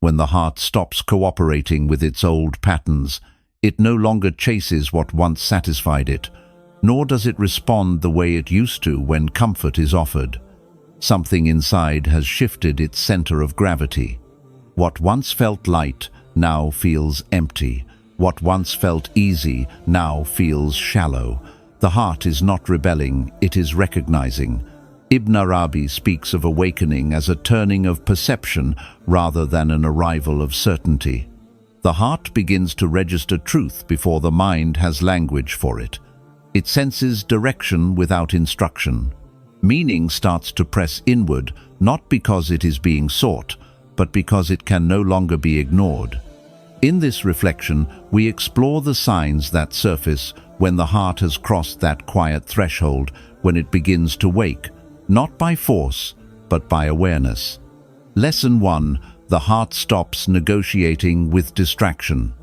When the heart stops cooperating with its old patterns, it no longer chases what once satisfied it, nor does it respond the way it used to when comfort is offered. Something inside has shifted its center of gravity. What once felt light now feels empty. What once felt easy now feels shallow. The heart is not rebelling, it is recognizing. Ibn Arabi speaks of awakening as a turning of perception rather than an arrival of certainty. The heart begins to register truth before the mind has language for it. It senses direction without instruction. Meaning starts to press inward, not because it is being sought, but because it can no longer be ignored. In this reflection, we explore the signs that surface when the heart has crossed that quiet threshold, when it begins to wake, not by force, but by awareness. Lesson 1. The heart stops negotiating with distraction.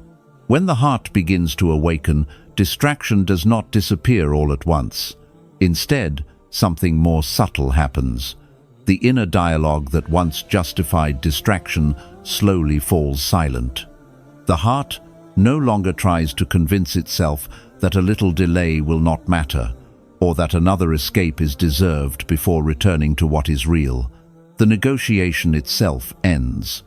When the heart begins to awaken, distraction does not disappear all at once. Instead, something more subtle happens. The inner dialogue that once justified distraction slowly falls silent. The heart no longer tries to convince itself that a little delay will not matter, or that another escape is deserved before returning to what is real. The negotiation itself ends.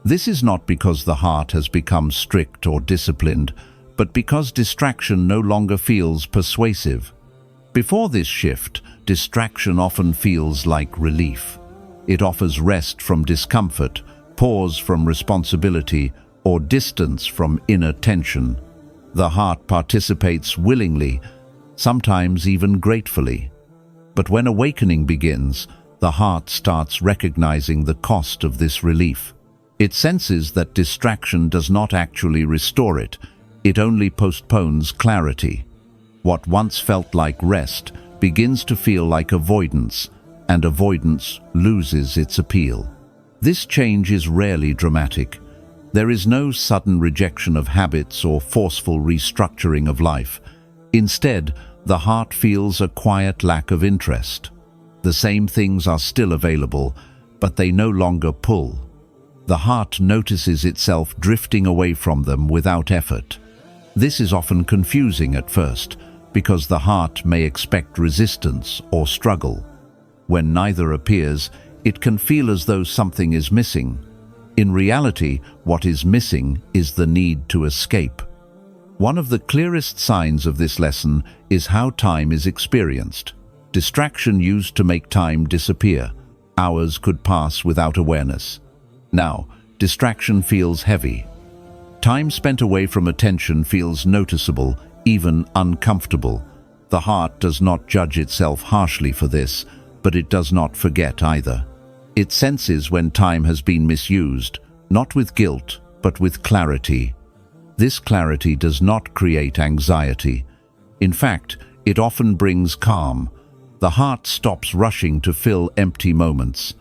This is not because the heart has become strict or disciplined, but because distraction no longer feels persuasive. Before this shift, distraction often feels like relief. It offers rest from discomfort, pause from responsibility, or distance from inner tension. The heart participates willingly, sometimes even gratefully. But when awakening begins, the heart starts recognizing the cost of this relief. It senses that distraction does not actually restore it, it only postpones clarity. What once felt like rest begins to feel like avoidance, and avoidance loses its appeal. This change is rarely dramatic. There is no sudden rejection of habits or forceful restructuring of life. Instead, the heart feels a quiet lack of interest. The same things are still available, but they no longer pull. The heart notices itself drifting away from them without effort. This is often confusing at first, because the heart may expect resistance or struggle. When neither appears, it can feel as though something is missing. In reality, what is missing is the need to escape. One of the clearest signs of this lesson is how time is experienced. Distraction used to make time disappear. Hours could pass without awareness. Now, distraction feels heavy. Time spent away from attention feels noticeable, even uncomfortable. The heart does not judge itself harshly for this, but it does not forget either. It senses when time has been misused, not with guilt, but with clarity. This clarity does not create anxiety. In fact, it often brings calm. The heart stops rushing to fill empty moments.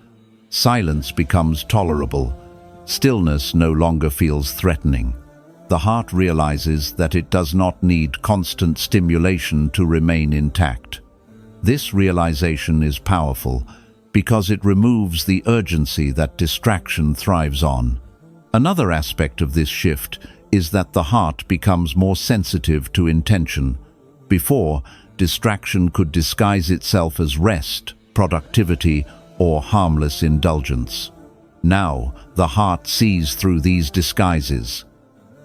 Silence becomes tolerable. Stillness no longer feels threatening. The heart realizes that it does not need constant stimulation to remain intact. This realization is powerful because it removes the urgency that distraction thrives on. Another aspect of this shift is that the heart becomes more sensitive to intention. Before, distraction could disguise itself as rest, productivity, or harmless indulgence. Now, the heart sees through these disguises.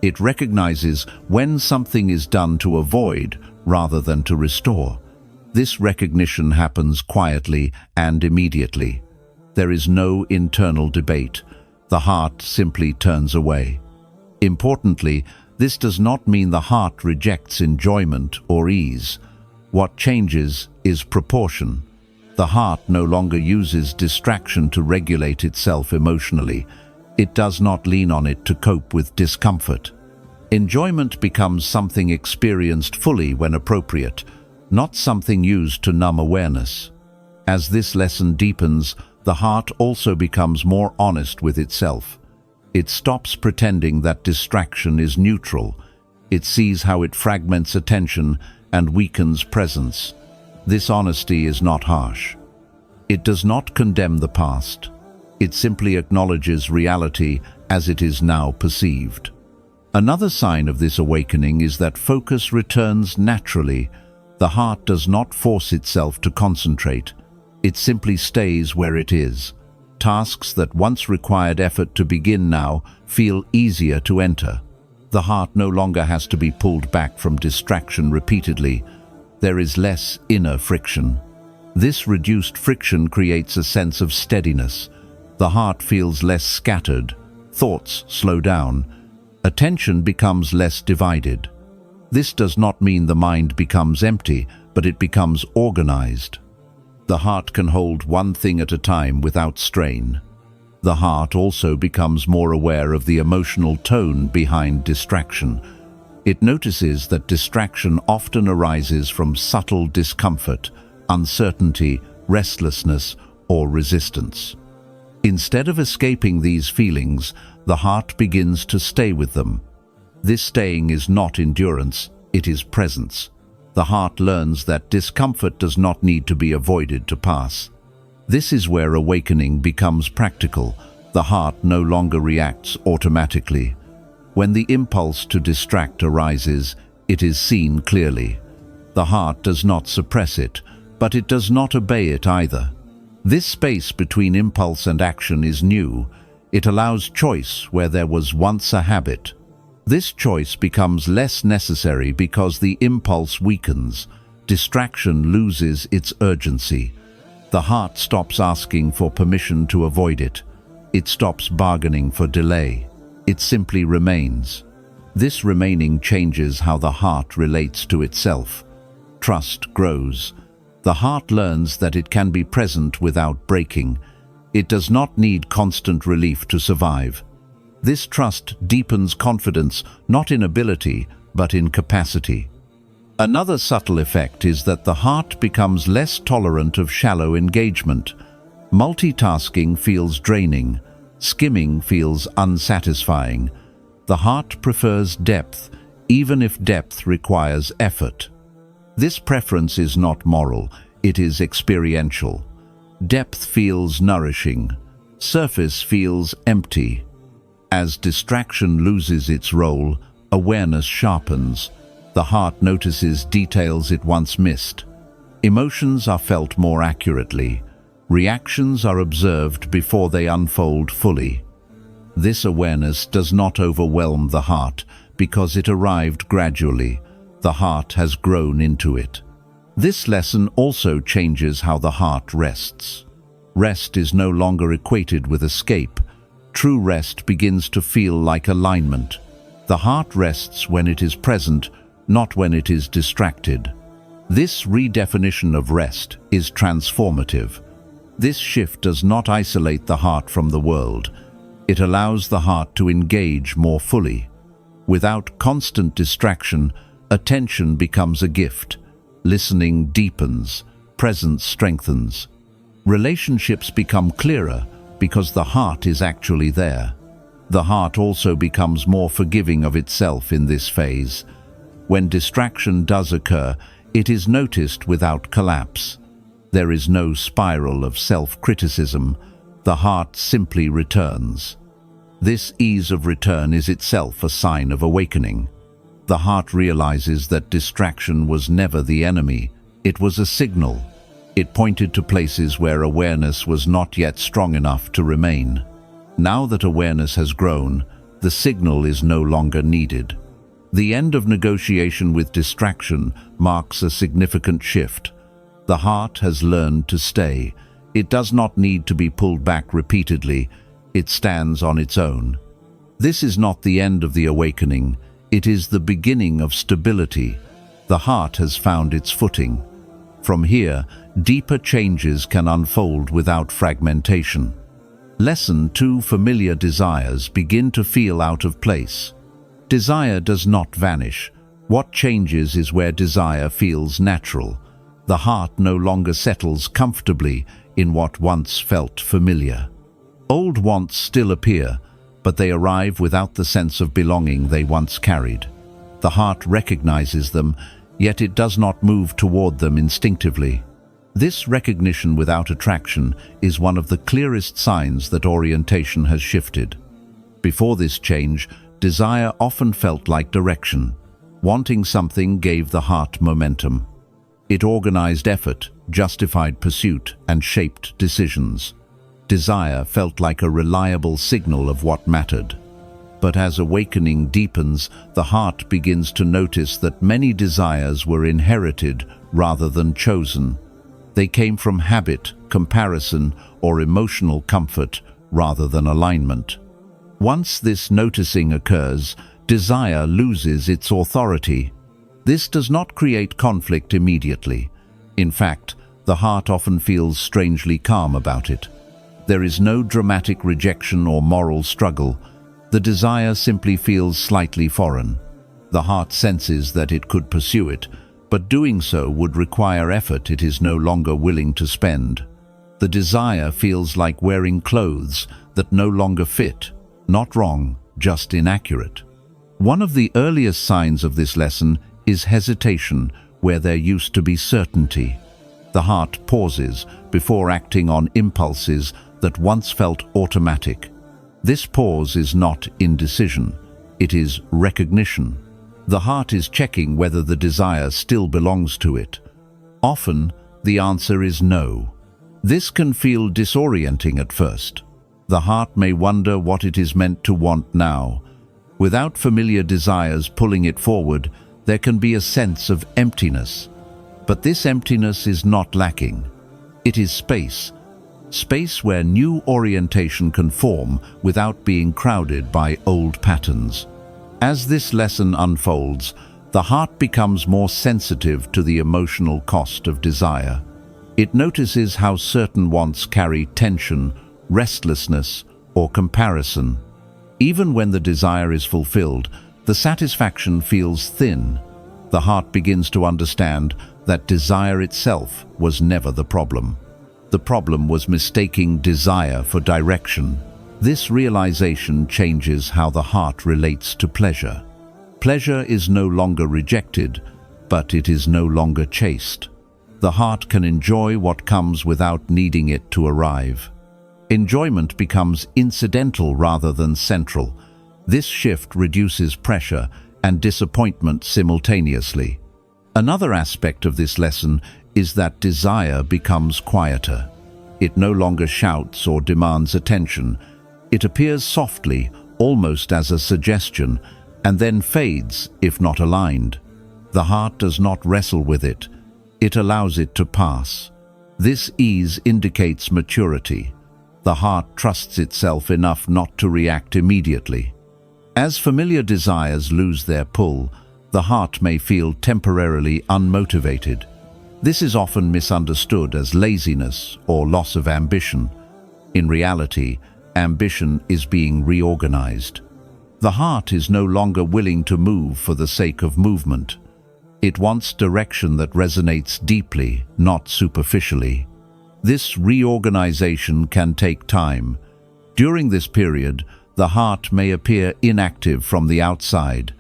It recognizes when something is done to avoid rather than to restore. This recognition happens quietly and immediately. There is no internal debate. The heart simply turns away. Importantly, this does not mean the heart rejects enjoyment or ease. What changes is proportion. The heart no longer uses distraction to regulate itself emotionally. It does not lean on it to cope with discomfort. Enjoyment becomes something experienced fully when appropriate, not something used to numb awareness. As this lesson deepens, the heart also becomes more honest with itself. It stops pretending that distraction is neutral. It sees how it fragments attention and weakens presence. This honesty is not harsh. It does not condemn the past. It simply acknowledges reality as it is now perceived. Another sign of this awakening is that focus returns naturally. The heart does not force itself to concentrate. It simply stays where it is. Tasks that once required effort to begin now feel easier to enter. The heart no longer has to be pulled back from distraction repeatedly. There is less inner friction. This reduced friction creates a sense of steadiness. The heart feels less scattered. Thoughts slow down. Attention becomes less divided. This does not mean the mind becomes empty, but it becomes organized. The heart can hold one thing at a time without strain. The heart also becomes more aware of the emotional tone behind distraction. It notices that distraction often arises from subtle discomfort, uncertainty, restlessness, or resistance. Instead of escaping these feelings, the heart begins to stay with them. This staying is not endurance, it is presence. The heart learns that discomfort does not need to be avoided to pass. This is where awakening becomes practical. The heart no longer reacts automatically. When the impulse to distract arises, it is seen clearly. The heart does not suppress it, but it does not obey it either. This space between impulse and action is new. It allows choice where there was once a habit. This choice becomes less necessary because the impulse weakens. Distraction loses its urgency. The heart stops asking for permission to avoid it. It stops bargaining for delay. It simply remains. This remaining changes how the heart relates to itself. Trust grows. The heart learns that it can be present without breaking. It does not need constant relief to survive. This trust deepens confidence not in ability, but in capacity. Another subtle effect is that the heart becomes less tolerant of shallow engagement. Multitasking feels draining. Skimming feels unsatisfying. The heart prefers depth, even if depth requires effort. This preference is not moral, it is experiential. Depth feels nourishing. Surface feels empty. As distraction loses its role, awareness sharpens. The heart notices details it once missed. Emotions are felt more accurately. Reactions are observed before they unfold fully. This awareness does not overwhelm the heart because it arrived gradually. The heart has grown into it. This lesson also changes how the heart rests. Rest is no longer equated with escape. True rest begins to feel like alignment. The heart rests when it is present, not when it is distracted. This redefinition of rest is transformative. This shift does not isolate the heart from the world. It allows the heart to engage more fully. Without constant distraction, attention becomes a gift. Listening deepens. Presence strengthens. Relationships become clearer because the heart is actually there. The heart also becomes more forgiving of itself in this phase. When distraction does occur, it is noticed without collapse. There is no spiral of self-criticism. The heart simply returns. This ease of return is itself a sign of awakening. The heart realizes that distraction was never the enemy. It was a signal. It pointed to places where awareness was not yet strong enough to remain. Now that awareness has grown, the signal is no longer needed. The end of negotiation with distraction marks a significant shift. The heart has learned to stay. It does not need to be pulled back repeatedly. It stands on its own. This is not the end of the awakening. It is the beginning of stability. The heart has found its footing. From here, deeper changes can unfold without fragmentation. Lesson 2: familiar desires begin to feel out of place. Desire does not vanish. What changes is where desire feels natural. The heart no longer settles comfortably in what once felt familiar. Old wants still appear, but they arrive without the sense of belonging they once carried. The heart recognizes them, yet it does not move toward them instinctively. This recognition without attraction is one of the clearest signs that orientation has shifted. Before this change, desire often felt like direction. Wanting something gave the heart momentum. It organized effort, justified pursuit, and shaped decisions. Desire felt like a reliable signal of what mattered. But as awakening deepens, the heart begins to notice that many desires were inherited rather than chosen. They came from habit, comparison, or emotional comfort rather than alignment. Once this noticing occurs, desire loses its authority. This does not create conflict immediately. In fact, the heart often feels strangely calm about it. There is no dramatic rejection or moral struggle. The desire simply feels slightly foreign. The heart senses that it could pursue it, but doing so would require effort it is no longer willing to spend. The desire feels like wearing clothes that no longer fit. Not wrong, just inaccurate. One of the earliest signs of this lesson is hesitation, where there used to be certainty. The heart pauses before acting on impulses that once felt automatic. This pause is not indecision, it is recognition. The heart is checking whether the desire still belongs to it. Often, the answer is no. This can feel disorienting at first. The heart may wonder what it is meant to want now. Without familiar desires pulling it forward, there can be a sense of emptiness. But this emptiness is not lacking. It is space. Space where new orientation can form without being crowded by old patterns. As this lesson unfolds, the heart becomes more sensitive to the emotional cost of desire. It notices how certain wants carry tension, restlessness, or comparison. Even when the desire is fulfilled, the satisfaction feels thin. The heart begins to understand that desire itself was never the problem. The problem was mistaking desire for direction. This realization changes how the heart relates to pleasure. Pleasure is no longer rejected, but it is no longer chased. The heart can enjoy what comes without needing it to arrive. Enjoyment becomes incidental rather than central. This shift reduces pressure and disappointment simultaneously. Another aspect of this lesson is that desire becomes quieter. It no longer shouts or demands attention. It appears softly, almost as a suggestion, and then fades if not aligned. The heart does not wrestle with it. It allows it to pass. This ease indicates maturity. The heart trusts itself enough not to react immediately. As familiar desires lose their pull, the heart may feel temporarily unmotivated. This is often misunderstood as laziness or loss of ambition. In reality, ambition is being reorganized. The heart is no longer willing to move for the sake of movement. It wants direction that resonates deeply, not superficially. This reorganization can take time. During this period, the heart may appear inactive from the outside,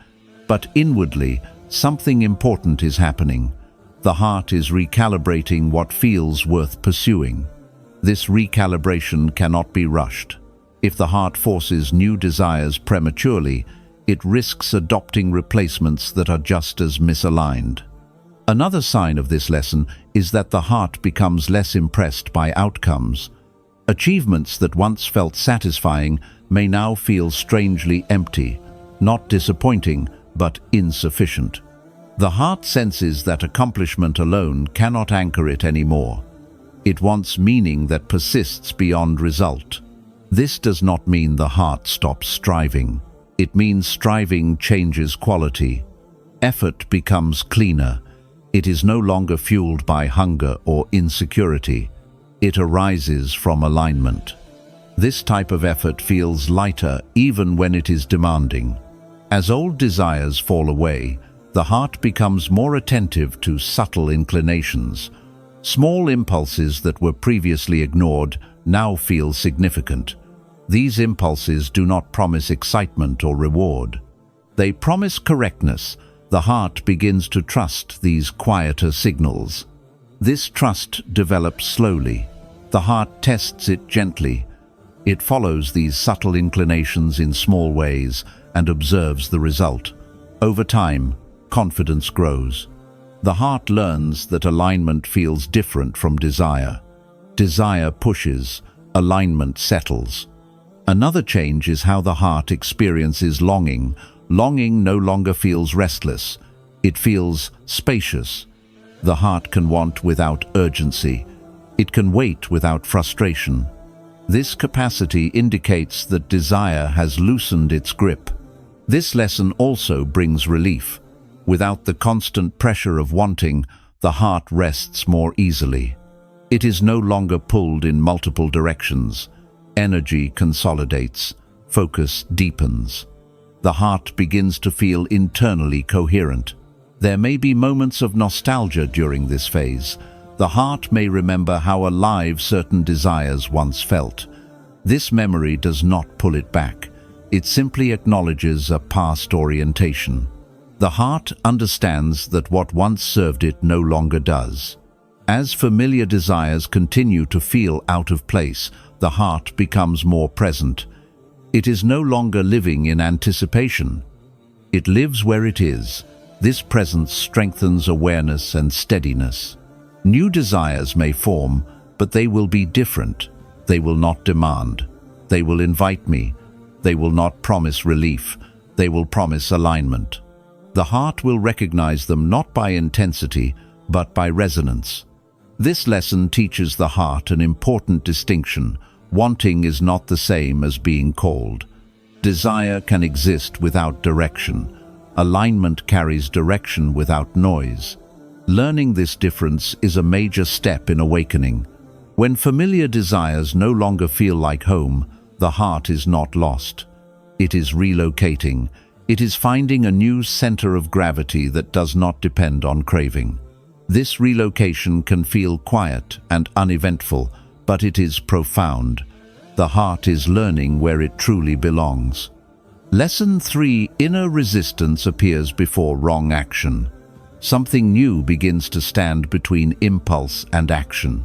but inwardly, something important is happening. The heart is recalibrating what feels worth pursuing. This recalibration cannot be rushed. If the heart forces new desires prematurely, it risks adopting replacements that are just as misaligned. Another sign of this lesson is that the heart becomes less impressed by outcomes. Achievements that once felt satisfying may now feel strangely empty, not disappointing, but insufficient. The heart senses that accomplishment alone cannot anchor it anymore. It wants meaning that persists beyond result. This does not mean the heart stops striving. It means striving changes quality. Effort becomes cleaner. It is no longer fueled by hunger or insecurity. It arises from alignment. This type of effort feels lighter even when it is demanding. As old desires fall away, the heart becomes more attentive to subtle inclinations. Small impulses that were previously ignored now feel significant. These impulses do not promise excitement or reward. They promise correctness. The heart begins to trust these quieter signals. This trust develops slowly. The heart tests it gently. It follows these subtle inclinations in small ways and observes the result. Over time, confidence grows. The heart learns that alignment feels different from desire. Desire pushes, alignment settles. Another change is how the heart experiences longing. Longing no longer feels restless. It feels spacious. The heart can want without urgency. It can wait without frustration. This capacity indicates that desire has loosened its grip. This lesson also brings relief. Without the constant pressure of wanting, the heart rests more easily. It is no longer pulled in multiple directions. Energy consolidates, focus deepens. The heart begins to feel internally coherent. There may be moments of nostalgia during this phase. The heart may remember how alive certain desires once felt. This memory does not pull it back. It simply acknowledges a past orientation. The heart understands that what once served it no longer does. As familiar desires continue to feel out of place, the heart becomes more present. It is no longer living in anticipation. It lives where it is. This presence strengthens awareness and steadiness. New desires may form, but they will be different. They will not demand. They will invite me. They will not promise relief. They will promise alignment. The heart will recognize them not by intensity, but by resonance. This lesson teaches the heart an important distinction. Wanting is not the same as being called. Desire can exist without direction. Alignment carries direction without noise. Learning this difference is a major step in awakening. When familiar desires no longer feel like home, the heart is not lost. It is relocating. It is finding a new center of gravity that does not depend on craving. This relocation can feel quiet and uneventful, but it is profound. The heart is learning where it truly belongs. Lesson 3: Inner resistance appears before wrong action. Something new begins to stand between impulse and action.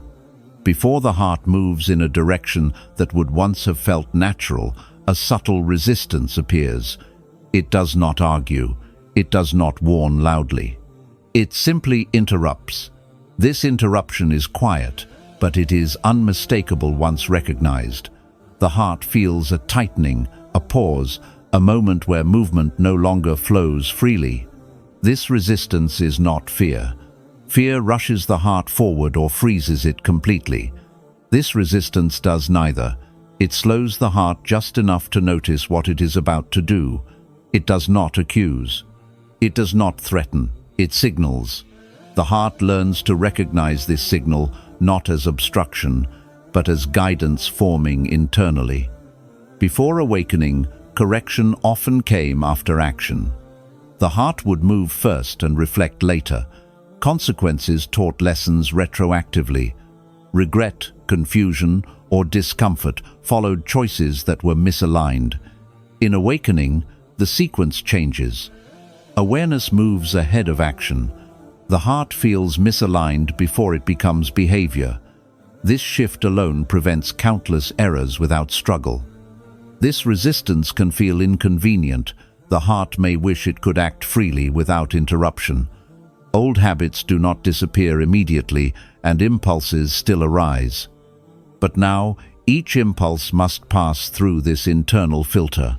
Before the heart moves in a direction that would once have felt natural, a subtle resistance appears. It does not argue. It does not warn loudly. It simply interrupts. This interruption is quiet, but it is unmistakable once recognized. The heart feels a tightening, a pause, a moment where movement no longer flows freely. This resistance is not fear. Fear rushes the heart forward or freezes it completely. This resistance does neither. It slows the heart just enough to notice what it is about to do. It does not accuse. It does not threaten. It signals. The heart learns to recognize this signal not as obstruction, but as guidance forming internally. Before awakening, correction often came after action. The heart would move first and reflect later. Consequences taught lessons retroactively. Regret, confusion, or discomfort followed choices that were misaligned. In awakening, the sequence changes. Awareness moves ahead of action. The heart feels misaligned before it becomes behavior. This shift alone prevents countless errors without struggle. This resistance can feel inconvenient. The heart may wish it could act freely without interruption. Old habits do not disappear immediately, and impulses still arise. But now, each impulse must pass through this internal filter.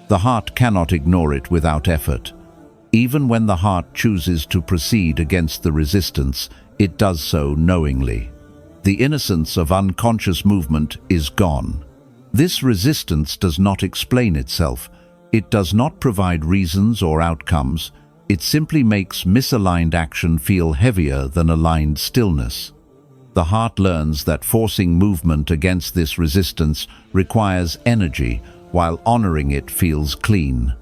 The heart cannot ignore it without effort. Even when the heart chooses to proceed against the resistance, it does so knowingly. The innocence of unconscious movement is gone. This resistance does not explain itself. It does not provide reasons or outcomes. It simply makes misaligned action feel heavier than aligned stillness. The heart learns that forcing movement against this resistance requires energy, while honoring it feels clean.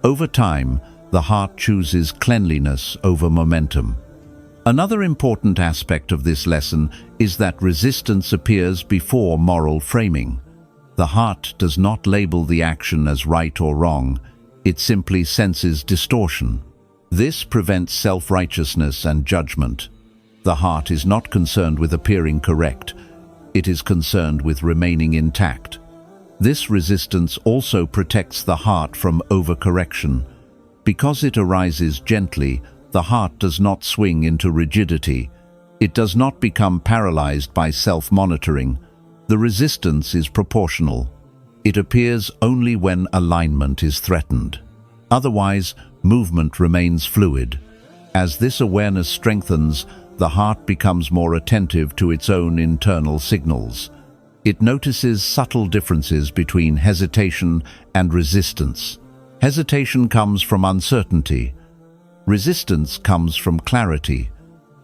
Over time, the heart chooses cleanliness over momentum. Another important aspect of this lesson is that resistance appears before moral framing. The heart does not label the action as right or wrong. It simply senses distortion. This prevents self-righteousness and judgment. The heart is not concerned with appearing correct. It is concerned with remaining intact. This resistance also protects the heart from overcorrection. Because it arises gently, the heart does not swing into rigidity. It does not become paralyzed by self-monitoring. The resistance is proportional. It appears only when alignment is threatened. Otherwise, movement remains fluid. As this awareness strengthens, the heart becomes more attentive to its own internal signals. It notices subtle differences between hesitation and resistance. Hesitation comes from uncertainty. Resistance comes from clarity.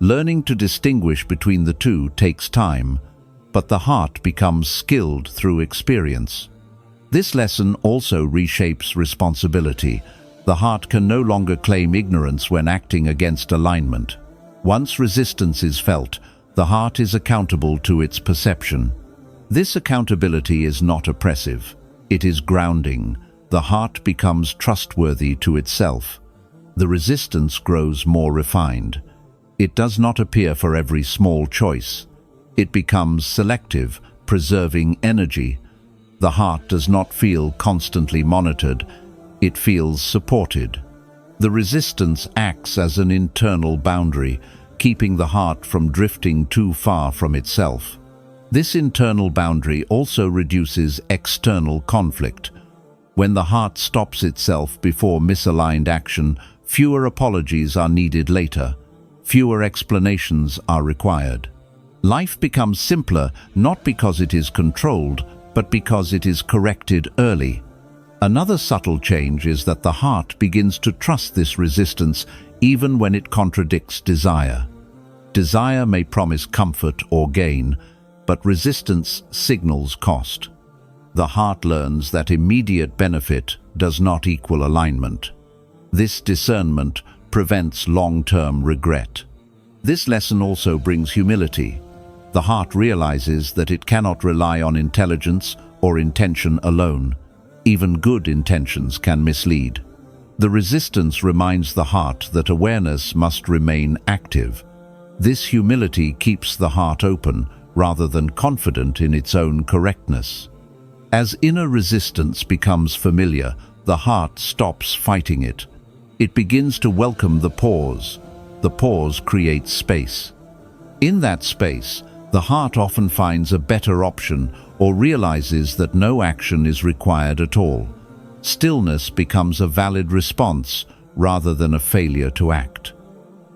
Learning to distinguish between the two takes time, but the heart becomes skilled through experience. This lesson also reshapes responsibility. The heart can no longer claim ignorance when acting against alignment. Once resistance is felt, the heart is accountable to its perception. This accountability is not oppressive. It is grounding. The heart becomes trustworthy to itself. The resistance grows more refined. It does not appear for every small choice. It becomes selective, preserving energy. The heart does not feel constantly monitored. It feels supported. The resistance acts as an internal boundary, keeping the heart from drifting too far from itself. This internal boundary also reduces external conflict. When the heart stops itself before misaligned action, fewer apologies are needed later. Fewer explanations are required. Life becomes simpler not because it is controlled, but because it is corrected early. Another subtle change is that the heart begins to trust this resistance even when it contradicts desire. Desire may promise comfort or gain, but resistance signals cost. The heart learns that immediate benefit does not equal alignment. This discernment prevents long-term regret. This lesson also brings humility. The heart realizes that it cannot rely on intelligence or intention alone. Even good intentions can mislead. The resistance reminds the heart that awareness must remain active. This humility keeps the heart open rather than confident in its own correctness. As inner resistance becomes familiar, the heart stops fighting it. It begins to welcome the pause. The pause creates space. In that space, the heart often finds a better option or realizes that no action is required at all. Stillness becomes a valid response rather than a failure to act.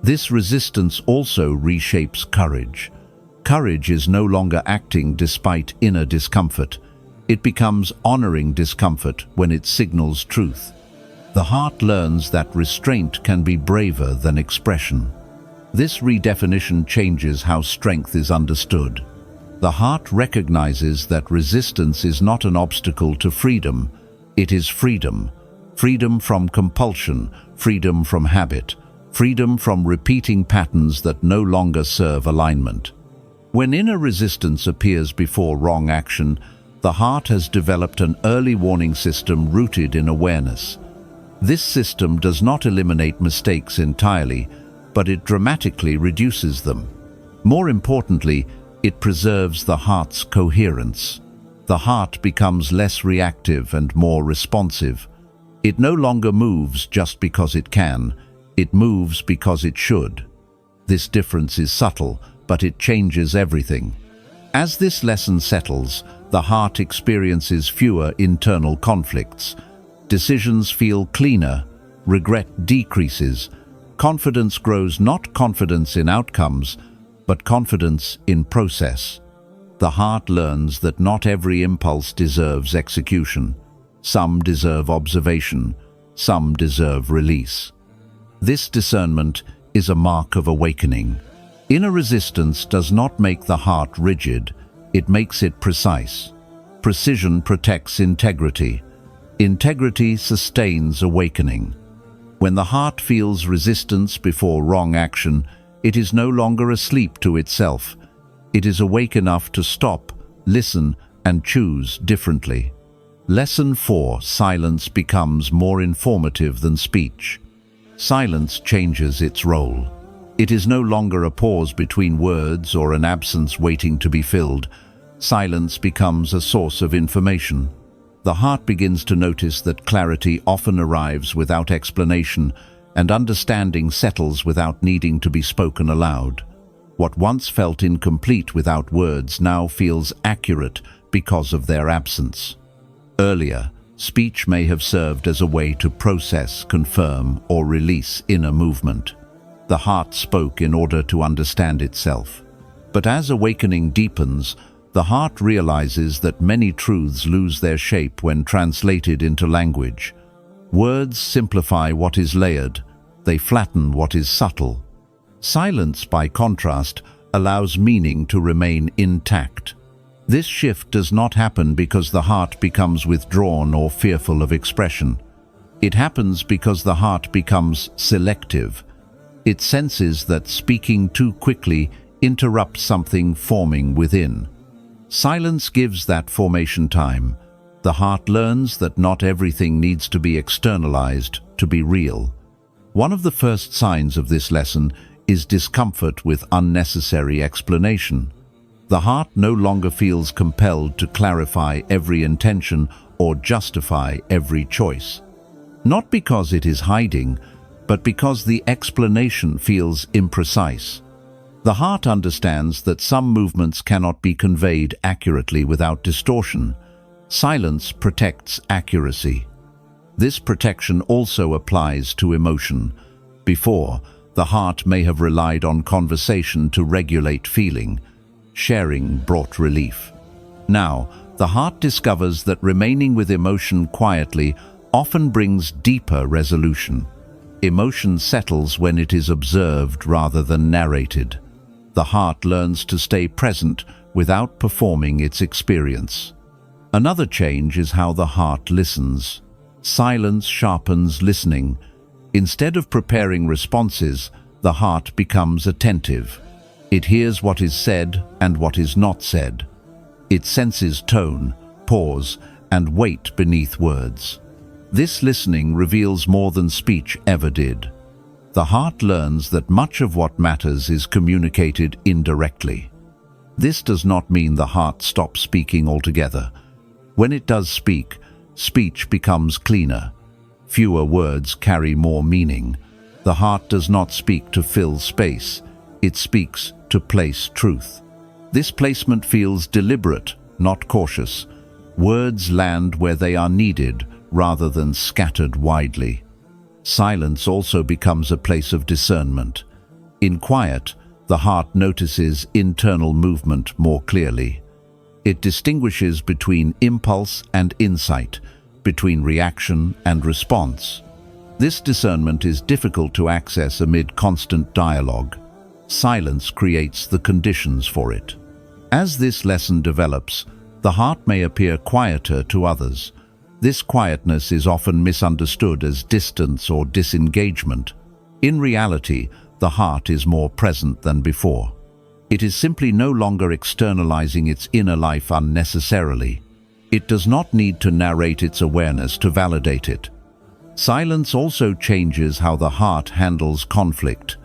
This resistance also reshapes courage. Courage is no longer acting despite inner discomfort. It becomes honoring discomfort when it signals truth. The heart learns that restraint can be braver than expression. This redefinition changes how strength is understood. The heart recognizes that resistance is not an obstacle to freedom. It is freedom. Freedom from compulsion, freedom from habit, freedom from repeating patterns that no longer serve alignment. When inner resistance appears before wrong action, the heart has developed an early warning system rooted in awareness. This system does not eliminate mistakes entirely, but it dramatically reduces them. More importantly, it preserves the heart's coherence. The heart becomes less reactive and more responsive. It no longer moves just because it can. It moves because it should. This difference is subtle, but it changes everything. As this lesson settles, the heart experiences fewer internal conflicts. Decisions feel cleaner, regret decreases, confidence grows, not confidence in outcomes, but confidence in process. The heart learns that not every impulse deserves execution. Some deserve observation, some deserve release. This discernment is a mark of awakening. Inner resistance does not make the heart rigid, it makes it precise. Precision protects integrity. Integrity sustains awakening. When the heart feels resistance before wrong action, it is no longer asleep to itself. It is awake enough to stop, listen, and choose differently. Lesson 4: Silence becomes more informative than speech. Silence changes its role. It is no longer a pause between words or an absence waiting to be filled. Silence becomes a source of information. the heart begins to notice that clarity often arrives without explanation, and understanding settles without needing to be spoken aloud. What once felt incomplete without words now feels accurate because of their absence. Earlier, speech may have served as a way to process, confirm, or release inner movement. The heart spoke in order to understand itself. But as awakening deepens, the heart realizes that many truths lose their shape when translated into language. Words simplify what is layered, they flatten what is subtle. Silence, by contrast, allows meaning to remain intact. This shift does not happen because the heart becomes withdrawn or fearful of expression. It happens because the heart becomes selective. It senses that speaking too quickly interrupts something forming within. Silence gives that formation time. The heart learns that not everything needs to be externalized to be real. One of the first signs of this lesson is discomfort with unnecessary explanation. The heart no longer feels compelled to clarify every intention or justify every choice. Not because it is hiding, but because the explanation feels imprecise. The heart understands that some movements cannot be conveyed accurately without distortion. Silence protects accuracy. This protection also applies to emotion. Before, the heart may have relied on conversation to regulate feeling. Sharing brought relief. Now, the heart discovers that remaining with emotion quietly often brings deeper resolution. Emotion settles when it is observed rather than narrated. The heart learns to stay present without performing its experience. Another change is how the heart listens. Silence sharpens listening. Instead of preparing responses, the heart becomes attentive. It hears what is said and what is not said. It senses tone, pause, and weight beneath words. This listening reveals more than speech ever did. The heart learns that much of what matters is communicated indirectly. This does not mean the heart stops speaking altogether. When it does speak, speech becomes cleaner. Fewer words carry more meaning. The heart does not speak to fill space. It speaks to place truth. This placement feels deliberate, not cautious. Words land where they are needed rather than scattered widely. Silence also becomes a place of discernment. In quiet, the heart notices internal movement more clearly. It distinguishes between impulse and insight, between reaction and response. This discernment is difficult to access amid constant dialogue. Silence creates the conditions for it. As this lesson develops, the heart may appear quieter to others. This quietness is often misunderstood as distance or disengagement. In reality, the heart is more present than before. It is simply no longer externalizing its inner life unnecessarily. It does not need to narrate its awareness to validate it. Silence also changes how the heart handles conflict.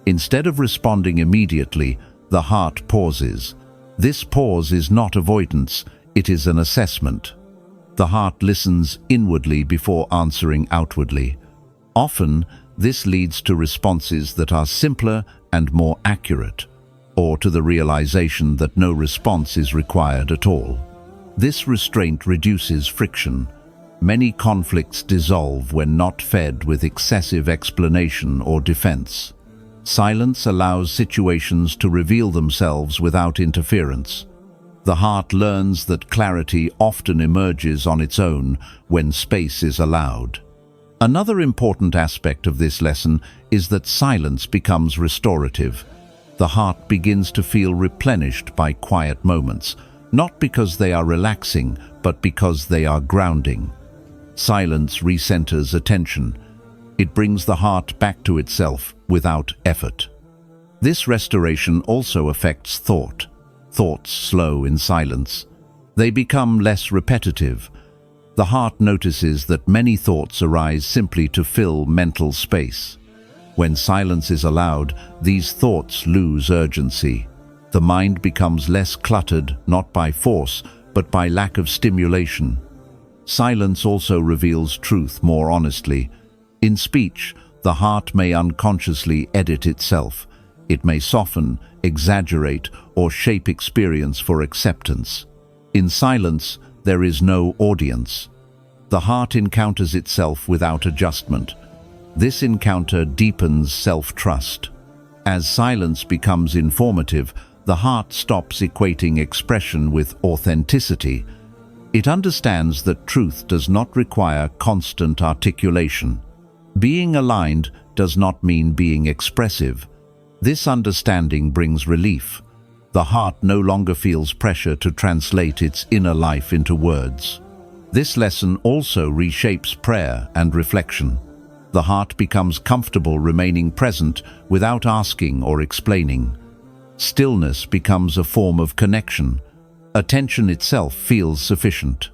Instead of responding immediately, the heart pauses. This pause is not avoidance, it is an assessment. The heart listens inwardly before answering outwardly. Often, this leads to responses that are simpler and more accurate, or to the realization that no response is required at all. This restraint reduces friction. Many conflicts dissolve when not fed with excessive explanation or defense. Silence allows situations to reveal themselves without interference. The heart learns that clarity often emerges on its own when space is allowed. Another important aspect of this lesson is that silence becomes restorative. The heart begins to feel replenished by quiet moments, not because they are relaxing, but because they are grounding. Silence recenters attention. It brings the heart back to itself without effort. This restoration also affects thought. Thoughts slow in silence. They become less repetitive. The heart notices that many thoughts arise simply to fill mental space. When silence is allowed, these thoughts lose urgency. The mind becomes less cluttered, not by force, but by lack of stimulation. Silence also reveals truth more honestly. In speech, the heart may unconsciously edit itself. It may soften, exaggerate, or shape experience for acceptance. In silence, there is no audience. The heart encounters itself without adjustment. This encounter deepens self-trust. As silence becomes informative, the heart stops equating expression with authenticity. It understands that truth does not require constant articulation. Being aligned does not mean being expressive. This understanding brings relief. The heart no longer feels pressure to translate its inner life into words. This lesson also reshapes prayer and reflection. The heart becomes comfortable remaining present without asking or explaining. Stillness becomes a form of connection. Attention itself feels sufficient.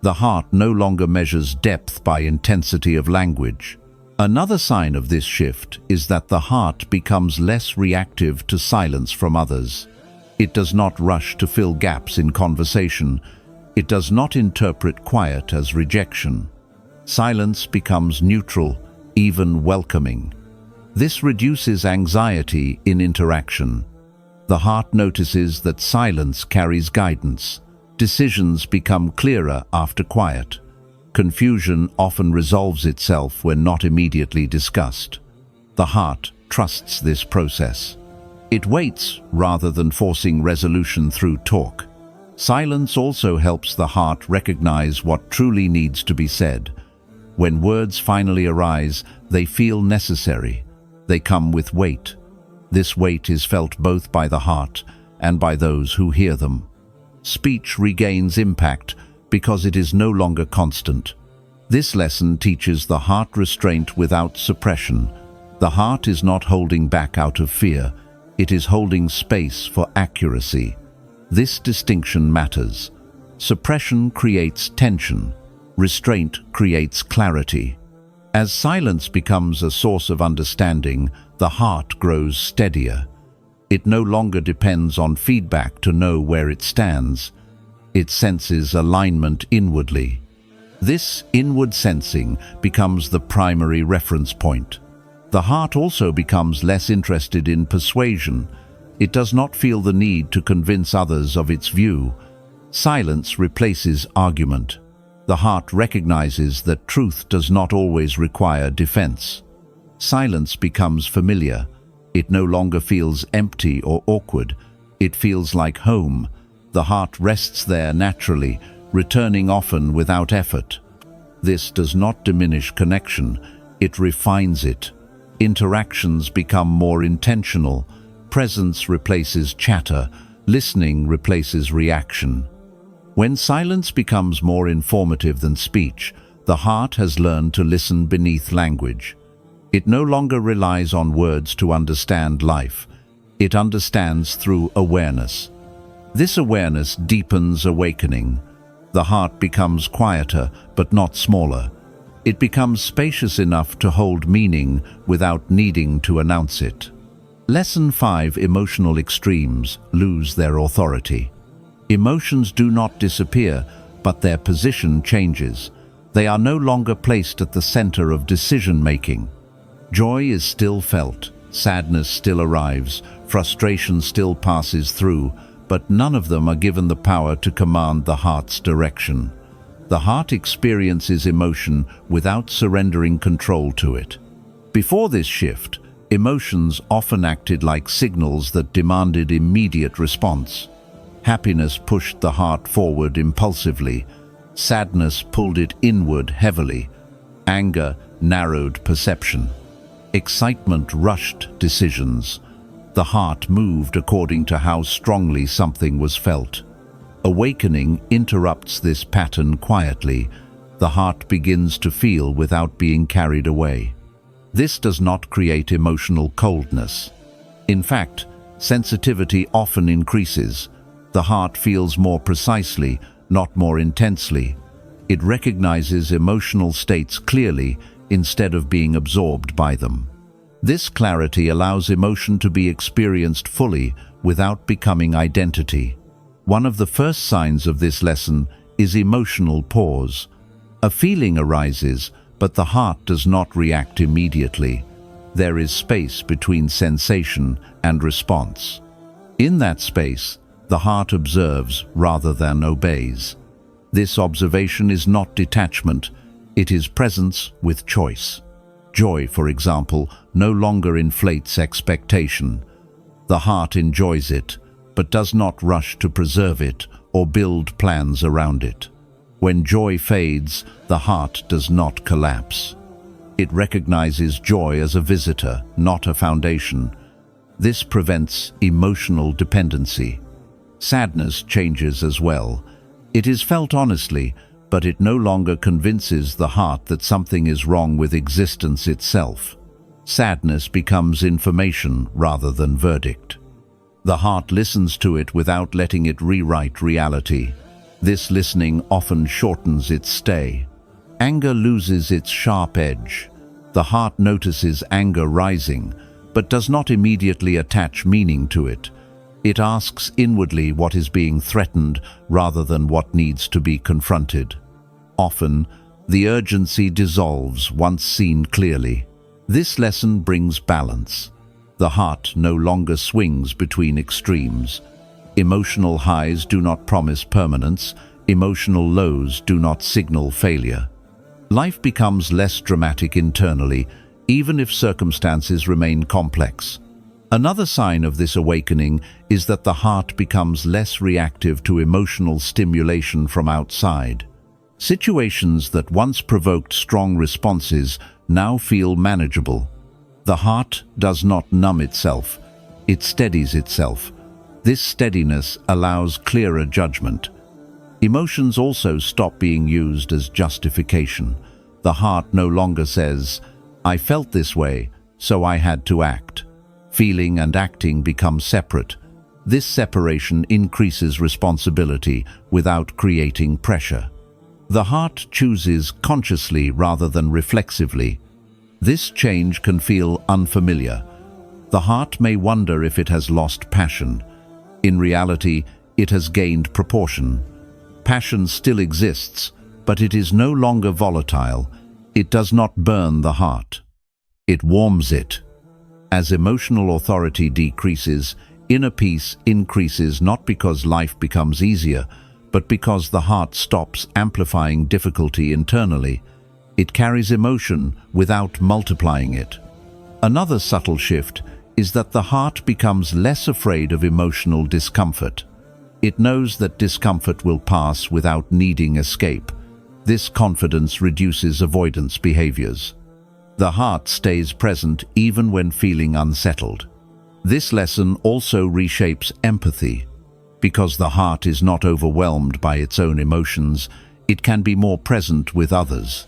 The heart no longer measures depth by intensity of language. Another sign of this shift is that the heart becomes less reactive to silence from others. It does not rush to fill gaps in conversation. It does not interpret quiet as rejection. Silence becomes neutral, even welcoming. This reduces anxiety in interaction. The heart notices that silence carries guidance. Decisions become clearer after quiet. Confusion often resolves itself when not immediately discussed. The heart trusts this process. It waits rather than forcing resolution through talk. Silence also helps the heart recognize what truly needs to be said. When words finally arise, they feel necessary. They come with weight. This weight is felt both by the heart and by those who hear them. Speech regains impact because it is no longer constant. This lesson teaches the heart restraint without suppression. The heart is not holding back out of fear. It is holding space for accuracy. This distinction matters. Suppression creates tension. Restraint creates clarity. As silence becomes a source of understanding, the heart grows steadier. It no longer depends on feedback to know where it stands. It senses alignment inwardly. This inward sensing becomes the primary reference point. The heart also becomes less interested in persuasion. It does not feel the need to convince others of its view. Silence replaces argument. The heart recognizes that truth does not always require defense. Silence becomes familiar. It no longer feels empty or awkward. It feels like home. The heart rests there naturally, returning often without effort. This does not diminish connection. It refines it. Interactions become more intentional. Presence replaces chatter. Listening replaces reaction. When silence becomes more informative than speech, the heart has learned to listen beneath language. It no longer relies on words to understand life. It understands through awareness. This awareness deepens awakening. The heart becomes quieter, but not smaller. It becomes spacious enough to hold meaning without needing to announce it. Lesson 5: Emotional extremes lose their authority. Emotions do not disappear, but their position changes. They are no longer placed at the center of decision-making. Joy is still felt, sadness still arrives, frustration still passes through, but none of them are given the power to command the heart's direction. The heart experiences emotion without surrendering control to it. Before this shift, emotions often acted like signals that demanded immediate response. Happiness pushed the heart forward impulsively. Sadness pulled it inward heavily. Anger narrowed perception. Excitement rushed decisions. The heart moved according to how strongly something was felt. Awakening interrupts this pattern quietly. The heart begins to feel without being carried away. This does not create emotional coldness. In fact, sensitivity often increases. The heart feels more precisely, not more intensely. It recognizes emotional states clearly instead of being absorbed by them. This clarity allows emotion to be experienced fully without becoming identity. One of the first signs of this lesson is emotional pause. A feeling arises, but the heart does not react immediately. There is space between sensation and response. In that space, the heart observes rather than obeys. This observation is not detachment, it is presence with choice. Joy, for example, no longer inflates expectation. The heart enjoys it, but does not rush to preserve it or build plans around it. When joy fades, the heart does not collapse. It recognizes joy as a visitor, not a foundation. This prevents emotional dependency. Sadness changes as well. It is felt honestly, but it no longer convinces the heart that something is wrong with existence itself. Sadness becomes information rather than verdict. The heart listens to it without letting it rewrite reality. This listening often shortens its stay. Anger loses its sharp edge. The heart notices anger rising, but does not immediately attach meaning to it. It asks inwardly what is being threatened rather than what needs to be confronted. Often, the urgency dissolves once seen clearly. This lesson brings balance. The heart no longer swings between extremes. Emotional highs do not promise permanence. Emotional lows do not signal failure. Life becomes less dramatic internally, even if circumstances remain complex. Another sign of this awakening is that the heart becomes less reactive to emotional stimulation from outside. Situations that once provoked strong responses now feel manageable. The heart does not numb itself, it steadies itself. This steadiness allows clearer judgment. Emotions also stop being used as justification. The heart no longer says, "I felt this way, so I had to act." Feeling and acting become separate. This separation increases responsibility without creating pressure. The heart chooses consciously rather than reflexively. This change can feel unfamiliar. The heart may wonder if it has lost passion. In reality, it has gained proportion. Passion still exists, but it is no longer volatile. It does not burn the heart. It warms it. As emotional authority decreases, inner peace increases not because life becomes easier, but because the heart stops amplifying difficulty internally. It carries emotion without multiplying it. Another subtle shift is that the heart becomes less afraid of emotional discomfort. It knows that discomfort will pass without needing escape. This confidence reduces avoidance behaviors. The heart stays present even when feeling unsettled. This lesson also reshapes empathy. Because the heart is not overwhelmed by its own emotions, it can be more present with others.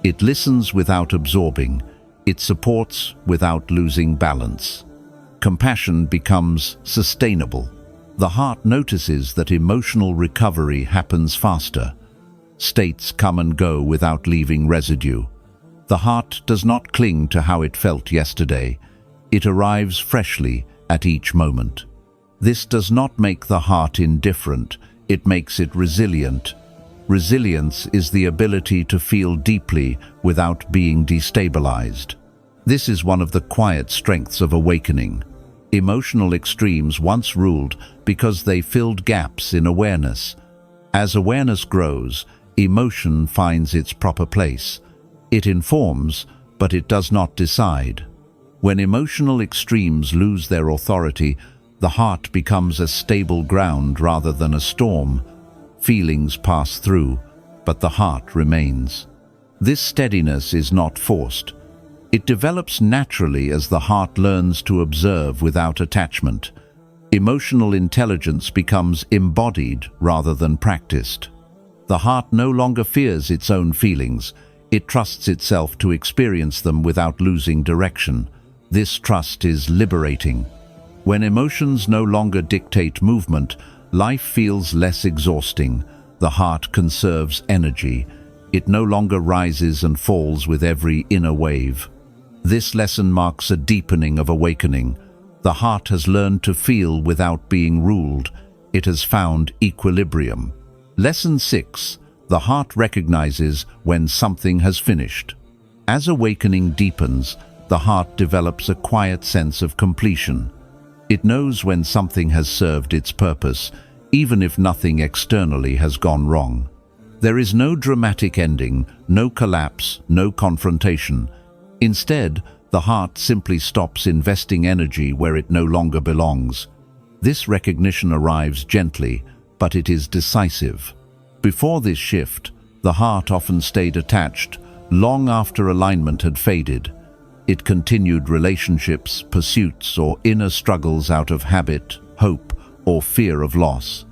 It listens without absorbing. It supports without losing balance. Compassion becomes sustainable. The heart notices that emotional recovery happens faster. States come and go without leaving residue. The heart does not cling to how it felt yesterday. It arrives freshly at each moment. This does not make the heart indifferent, it makes it resilient. Resilience is the ability to feel deeply without being destabilized. This is one of the quiet strengths of awakening. Emotional extremes once ruled because they filled gaps in awareness. As awareness grows, emotion finds its proper place. It informs, but it does not decide. When emotional extremes lose their authority, the heart becomes a stable ground rather than a storm. Feelings pass through, but the heart remains. This steadiness is not forced. It develops naturally as the heart learns to observe without attachment. Emotional intelligence becomes embodied rather than practiced. The heart no longer fears its own feelings. It trusts itself to experience them without losing direction. This trust is liberating. When emotions no longer dictate movement, life feels less exhausting. The heart conserves energy. It no longer rises and falls with every inner wave. This lesson marks a deepening of awakening. The heart has learned to feel without being ruled. It has found equilibrium. Lesson 6. The heart recognizes when something has finished. As awakening deepens, the heart develops a quiet sense of completion. It knows when something has served its purpose, even if nothing externally has gone wrong. There is no dramatic ending, no collapse, no confrontation. Instead, the heart simply stops investing energy where it no longer belongs. This recognition arrives gently, but it is decisive. Before this shift, the heart often stayed attached, long after alignment had faded. It continued relationships, pursuits, or inner struggles out of habit, hope, or fear of loss.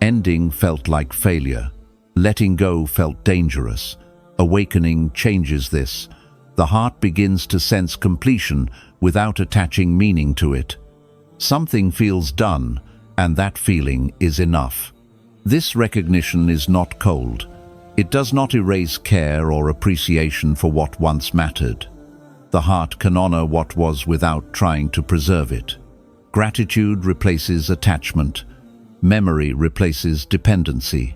Ending felt like failure. Letting go felt dangerous. Awakening changes this. The heart begins to sense completion without attaching meaning to it. Something feels done, and that feeling is enough. This recognition is not cold. It does not erase care or appreciation for what once mattered. The heart can honor what was without trying to preserve it. Gratitude replaces attachment. Memory replaces dependency.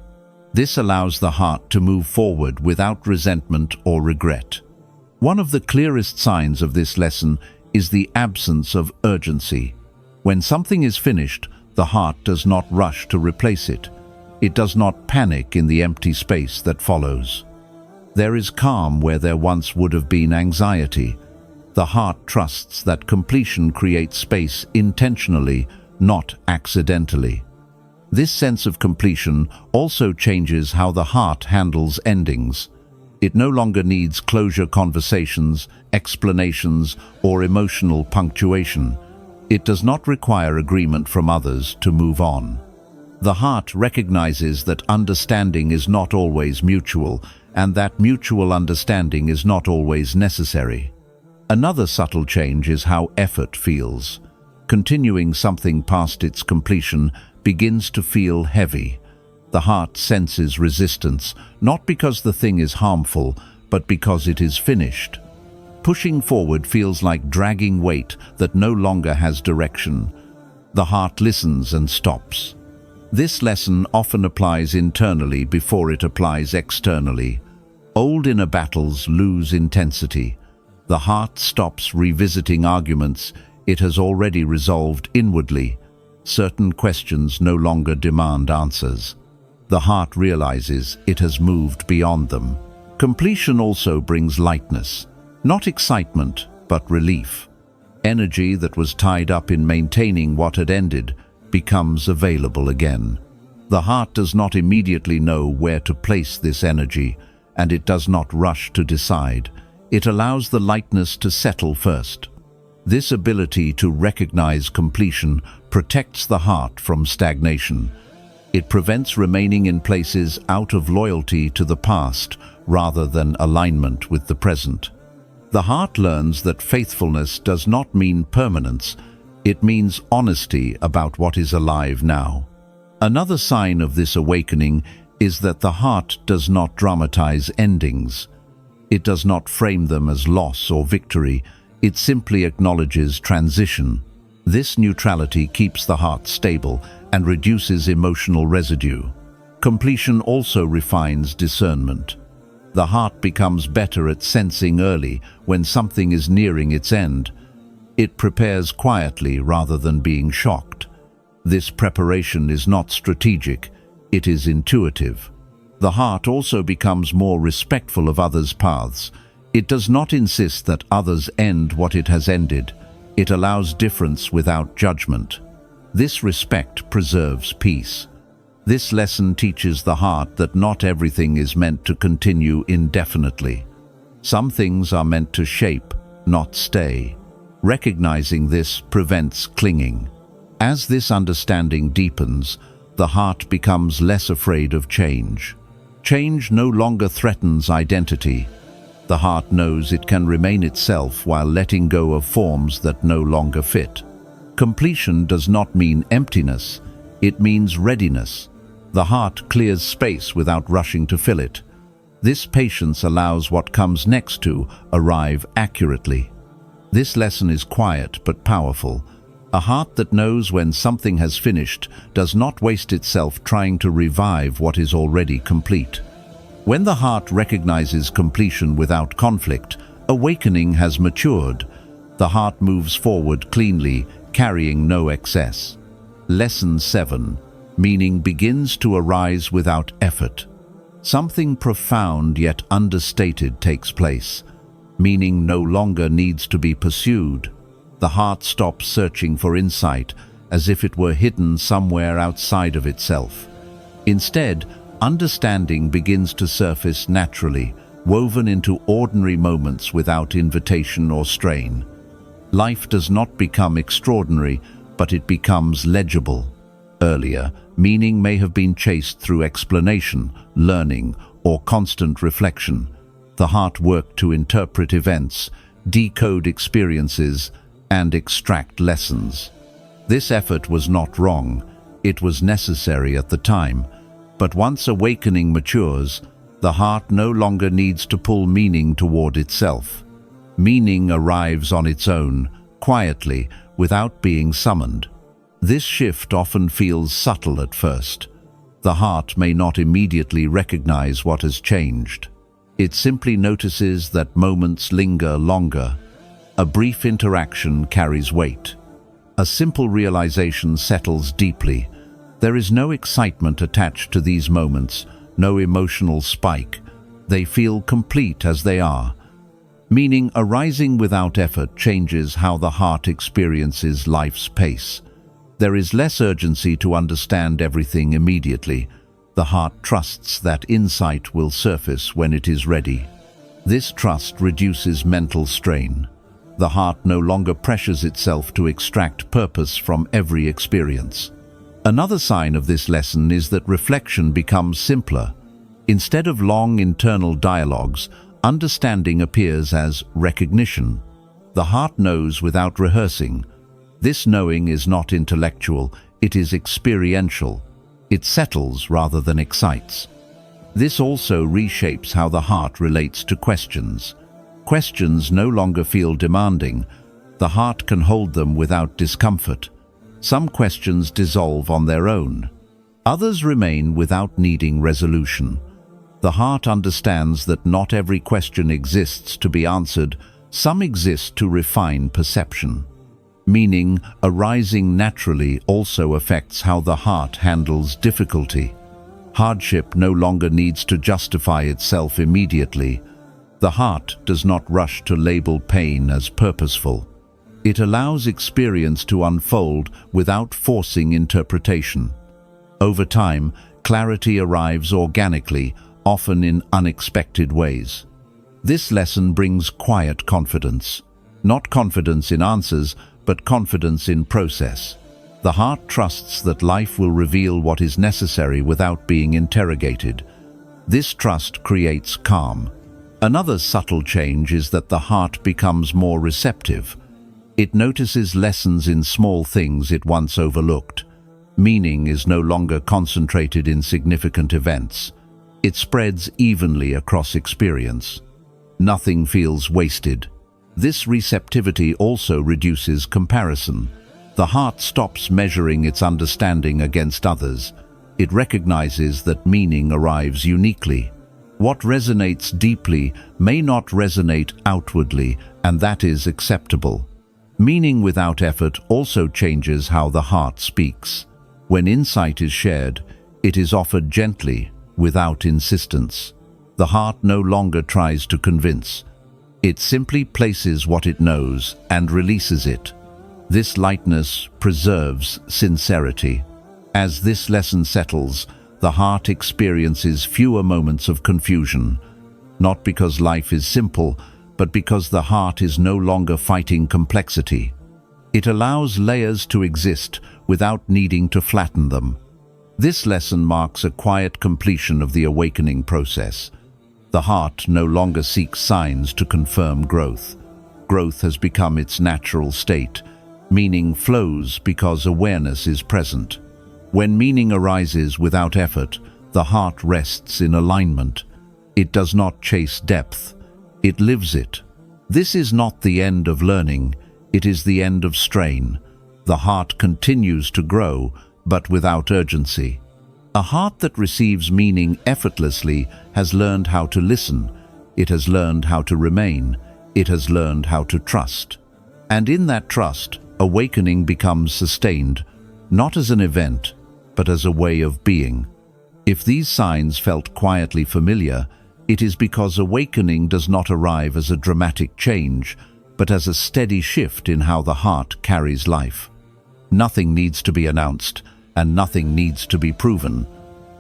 This allows the heart to move forward without resentment or regret. One of the clearest signs of this lesson is the absence of urgency. When something is finished, the heart does not rush to replace it. It does not panic in the empty space that follows. There is calm where there once would have been anxiety. The heart trusts that completion creates space intentionally, not accidentally. This sense of completion also changes how the heart handles endings. It no longer needs closure conversations, explanations, or emotional punctuation. It does not require agreement from others to move on. The heart recognizes that understanding is not always mutual, and that mutual understanding is not always necessary. Another subtle change is how effort feels. Continuing something past its completion begins to feel heavy. The heart senses resistance, not because the thing is harmful, but because it is finished. Pushing forward feels like dragging weight that no longer has direction. The heart listens and stops. This lesson often applies internally before it applies externally. Old inner battles lose intensity. The heart stops revisiting arguments it has already resolved inwardly. Certain questions no longer demand answers. The heart realizes it has moved beyond them. Completion also brings lightness, not excitement, but relief. Energy that was tied up in maintaining what had ended becomes available again. The heart does not immediately know where to place this energy, and it does not rush to decide. It allows the lightness to settle first. This ability to recognize completion protects the heart from stagnation. It prevents remaining in places out of loyalty to the past rather than alignment with the present. The heart learns that faithfulness does not mean permanence. It means honesty about what is alive now. Another sign of this awakening is that the heart does not dramatize endings. It does not frame them as loss or victory. It simply acknowledges transition. This neutrality keeps the heart stable and reduces emotional residue. Completion also refines discernment. The heart becomes better at sensing early when something is nearing its end. It prepares quietly rather than being shocked. This preparation is not strategic, it is intuitive. The heart also becomes more respectful of others' paths. It does not insist that others end what it has ended. It allows difference without judgment. This respect preserves peace. This lesson teaches the heart that not everything is meant to continue indefinitely. Some things are meant to shape, not stay. Recognizing this prevents clinging. As this understanding deepens, the heart becomes less afraid of change. Change no longer threatens identity. The heart knows it can remain itself while letting go of forms that no longer fit. Completion does not mean emptiness, it means readiness. The heart clears space without rushing to fill it. This patience allows what comes next to arrive accurately. This lesson is quiet but powerful. A heart that knows when something has finished does not waste itself trying to revive what is already complete. When the heart recognizes completion without conflict, awakening has matured. The heart moves forward cleanly, carrying no excess. Lesson 7. Meaning begins to arise without effort. Something profound yet understated takes place. Meaning no longer needs to be pursued. The heart stops searching for insight, as if it were hidden somewhere outside of itself. Instead, understanding begins to surface naturally, woven into ordinary moments without invitation or strain. Life does not become extraordinary, but it becomes legible. Earlier, meaning may have been chased through explanation, learning, or constant reflection. The heart worked to interpret events, decode experiences, and extract lessons. This effort was not wrong. It was necessary at the time. But once awakening matures, the heart no longer needs to pull meaning toward itself. Meaning arrives on its own, quietly, without being summoned. This shift often feels subtle at first. The heart may not immediately recognize what has changed. It simply notices that moments linger longer. A brief interaction carries weight. A simple realization settles deeply. There is no excitement attached to these moments, no emotional spike. They feel complete as they are. Meaning arising without effort changes how the heart experiences life's pace. There is less urgency to understand everything immediately. The heart trusts that insight will surface when it is ready. This trust reduces mental strain. The heart no longer pressures itself to extract purpose from every experience. Another sign of this lesson is that reflection becomes simpler. Instead of long internal dialogues, understanding appears as recognition. The heart knows without rehearsing. This knowing is not intellectual, it is experiential. It settles rather than excites. This also reshapes how the heart relates to questions. Questions no longer feel demanding. The heart can hold them without discomfort. Some questions dissolve on their own. Others remain without needing resolution. The heart understands that not every question exists to be answered. Some exist to refine perception. Meaning arising naturally also affects how the heart handles difficulty. Hardship no longer needs to justify itself immediately. The heart does not rush to label pain as purposeful. It allows experience to unfold without forcing interpretation. Over time, clarity arrives organically, often in unexpected ways. This lesson brings quiet confidence. Not confidence in answers, but confidence in process. The heart trusts that life will reveal what is necessary without being interrogated. This trust creates calm. Another subtle change is that the heart becomes more receptive. It notices lessons in small things it once overlooked. Meaning is no longer concentrated in significant events. It spreads evenly across experience. Nothing feels wasted. This receptivity also reduces comparison. The heart stops measuring its understanding against others. It recognizes that meaning arrives uniquely. What resonates deeply may not resonate outwardly, and that is acceptable. Meaning without effort also changes how the heart speaks. When insight is shared, it is offered gently, without insistence. The heart no longer tries to convince. It simply places what it knows and releases it. This lightness preserves sincerity. As this lesson settles, the heart experiences fewer moments of confusion, not because life is simple, but because the heart is no longer fighting complexity. It allows layers to exist without needing to flatten them. This lesson marks a quiet completion of the awakening process. The heart no longer seeks signs to confirm growth. Growth has become its natural state. Meaning flows because awareness is present. When meaning arises without effort, the heart rests in alignment. It does not chase depth. It lives it. This is not the end of learning. It is the end of strain. The heart continues to grow, but without urgency. A heart that receives meaning effortlessly has learned how to listen, it has learned how to remain, it has learned how to trust. And in that trust, awakening becomes sustained, not as an event, but as a way of being. If these signs felt quietly familiar, it is because awakening does not arrive as a dramatic change, but as a steady shift in how the heart carries life. Nothing needs to be announced, and nothing needs to be proven.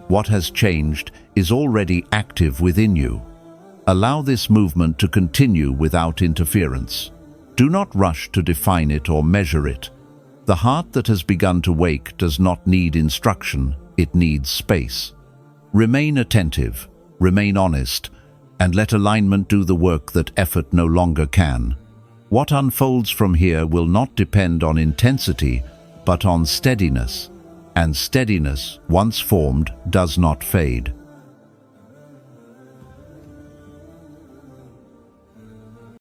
What has changed is already active within you. Allow this movement to continue without interference. Do not rush to define it or measure it. The heart that has begun to wake does not need instruction, it needs space. Remain attentive, remain honest, and let alignment do the work that effort no longer can. What unfolds from here will not depend on intensity, but on steadiness. And steadiness, once formed, does not fade.